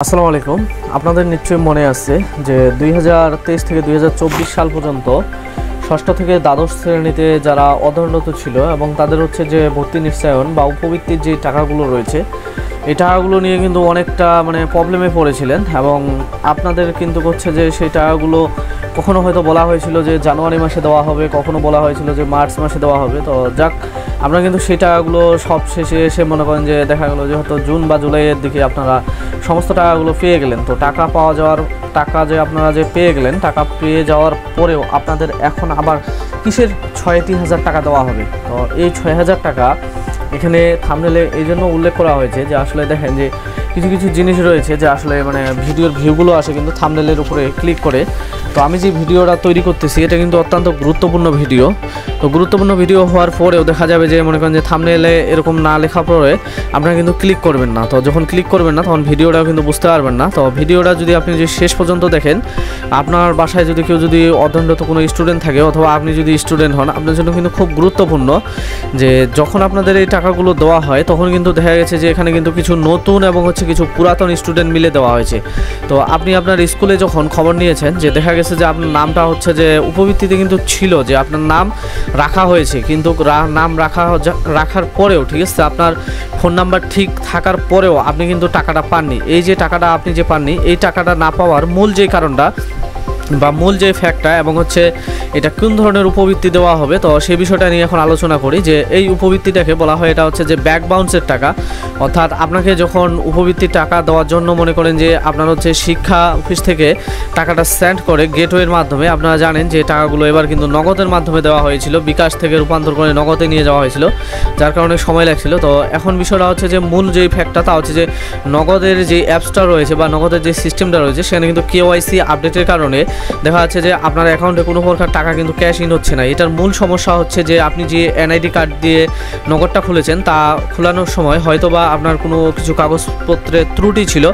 আসসালামু আলাইকুম। আপনাদের নিশ্চয়ই মনে আছে যে 2023 থেকে 2024 সাল পর্যন্ত ষষ্ঠ থেকে দ্বাদশ শ্রেণীতে যারা অধ্যয়নরত ছিল এবং তাদের যে ভর্তি নিশ্চয়ন বা উপবৃত্তির যে টাকাগুলো রয়েছে এই টাকাগুলো নিয়ে কিন্তু অনেকটা প্রবলেমে পড়েছিলেন এবং আপনাদের কিন্তু যে সেই টাকাগুলো কখনো হয়তো বলা হয়েছিল যে জানুয়ারি মাসে দেওয়া হবে, কখনো বলা হয়েছিল যে মার্চ মাসে দেওয়া হবে। তো যাক, আমরা কিন্তু সেই টাকাগুলো সব শেষে এসে মনে করেন যে দেখা গেলো যে হয়তো জুন বা জুলাইয়ের দিকে আপনারা সমস্ত টাকাগুলো পেয়ে গেলেন। তো টাকা পাওয়া যাওয়ার টাকা যে আপনারা যে পেয়ে গেলেন, টাকা পেয়ে যাওয়ার পরেও আপনাদের এখন আবার কিসের 6-3 হাজার টাকা দেওয়া হবে। তো এই 6,000 টাকা এখানে থাম্বনেলে এই জন্য উল্লেখ করা হয়েছে যে আসলে দেখেন যে কিছু কিছু জিনিস রয়েছে যে আসলে ভিডিওর ভিউগুলো আসে কিন্তু থাম্বনেলের উপরে ক্লিক করে। তো আমি যে ভিডিওটা তৈরি করতেছি এটা কিন্তু অত্যন্ত গুরুত্বপূর্ণ ভিডিও। তো গুরুত্বপূর্ণ ভিডিও হওয়ার পরেও দেখা যাবে যে মনে করেন যে থাম্বনেলে এরকম না লেখা পরে আপনারা কিন্তু ক্লিক করবেন না। তো যখন ক্লিক করবেন না তখন ভিডিওটাও কিন্তু বুঝতে পারবেন না। তো ভিডিওটা যদি আপনি যে শেষ পর্যন্ত দেখেন, আপনার বাসায় যদি কেউ যদি অধ্যয়নরত কোনো স্টুডেন্ট থাকে অথবা আপনি যদি স্টুডেন্ট হন, আপনার জন্য কিন্তু খুব গুরুত্বপূর্ণ যে যখন আপনাদের এই টাকাগুলো দেওয়া হয় তখন কিন্তু দেখা গেছে যে এখানে কিন্তু কিছু নতুন এবং কিছু পুরাতন স্টুডেন্ট মিলে দেওয়া হয়েছে। তো আপনি আপনার স্কুলে যখন খবর নিয়েছেন যে দেখা গেছে যে আপনার নামটা যে উপবৃত্তিতে কিন্তু ছিল যে আপনার নাম রাখা হয়েছে, কিন্তু নাম রাখার পরেও ঠিক আছে আপনার ফোন নাম্বার ঠিক থাকার পরেও আপনি কিন্তু টাকাটা পাননি। এই যে টাকাটা আপনি যে পাননি, এই টাকাটা না পাওয়ার মূল যে কারণটা বা মূল যে ফ্যাক্টটা এবং এটা কোন ধরনের উপবৃত্তি দেওয়া হবে, তো সেই বিষয়টা নিয়ে এখন আলোচনা করি। যে এই উপবৃত্তিটাকে বলা হয় এটা যে ব্যাক বাউন্সের টাকা। অর্থাৎ আপনাকে যখন উপবৃত্তির টাকা দেওয়ার জন্য মনে করেন যে আপনার শিক্ষা অফিস থেকে টাকাটা সেন্ড করে গেটওয়ের মাধ্যমে, আপনারা জানেন যে টাকাগুলো এবার কিন্তু নগদের মাধ্যমে দেওয়া হয়েছিল, বিকাশ থেকে রূপান্তর করে নগদে নিয়ে যাওয়া হয়েছিল, যার কারণে সময় লাগছিল। তো এখন বিষয়টা যে মূল যেই ফ্যাক্টটা তা যে নগদের যে অ্যাপসটা রয়েছে বা নগদের যে সিস্টেমটা রয়েছে সেখানে কিন্তু KYC আপডেটের কারণে দেখা যাচ্ছে যে আপনার অ্যাকাউন্টে কোনো প্রকার টাকা কিন্তু ক্যাশ ইন হচ্ছে না। এটার মূল সমস্যা যে আপনি যে NID কার্ড দিয়ে নগদটা খুলেছেন তা খোলানোর সময় হয়তোবা আপনার কোনো কিছু কাগজপত্রের ত্রুটি ছিল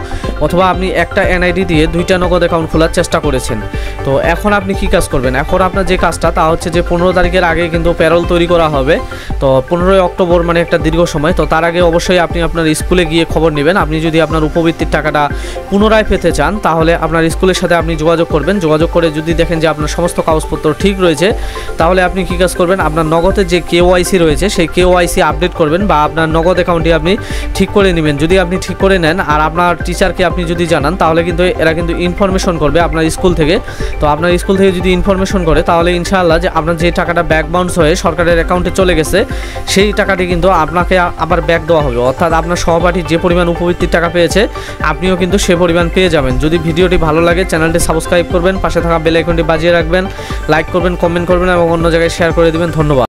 অথবা আপনি একটা NID দিয়ে 2টা নগদ অ্যাকাউন্ট খোলার চেষ্টা করেছেন। তো এখন আপনি কি কাজ করবেন? এখন আপনার যে কাজটা তা যে 15 তারিখের আগে কিন্তু প্যারোল তৈরি করা হবে। তো 15 অক্টোবর একটা দীর্ঘ সময়। তো তার আগে অবশ্যই আপনি আপনার স্কুলে গিয়ে খবর নেবেন। আপনি যদি আপনার উপবৃত্তির টাকাটা পুনরায় পেতে চান তাহলে আপনার স্কুলের সাথে আপনি যোগাযোগ করবেন। যোগাযোগ করে যদি দেখেন যে আপনার সমস্ত কাগজপত্র ঠিক রয়েছে তাহলে আপনি কি কাজ করবেন, আপনার নগদের যে KYC রয়েছে সেই KYC আপডেট করবেন বা আপনার নগদ অ্যাকাউন্টটি আপনি ঠিক করে নেবেন। যদি আপনি ঠিক করে নেন আর আপনার টিচারকে আপনি যদি জানান তাহলে কিন্তু এরা কিন্তু ইনফরমেশন করবে আপনার স্কুল থেকে। তো আপনার স্কুল থেকে যদি ইনফরমেশন করে তাহলে ইনশাআল্লাহ যে আপনার যে টাকাটা ব্যাক বাউন্স হয়ে সরকারের অ্যাকাউন্টে চলে গেছে সেই টাকাটি কিন্তু আপনাকে আবার ব্যাক দেওয়া হবে। অর্থাৎ আপনার সহপাঠী যে পরিমাণ উপবৃত্তির টাকা পেয়েছে আপনিও কিন্তু সে পরিমাণ পেয়ে যাবেন। যদি ভিডিওটি ভালো লাগে চ্যানেলটি সাবস্ক্রাইব করবেন, পাশে থাকা বেল আইকনটি বাজিয়ে রাখবেন, লাইক করবেন, কমেন্ট করবেন এবং অন্য জায়গায় শেয়ার করে দিবেন। ধন্যবাদ।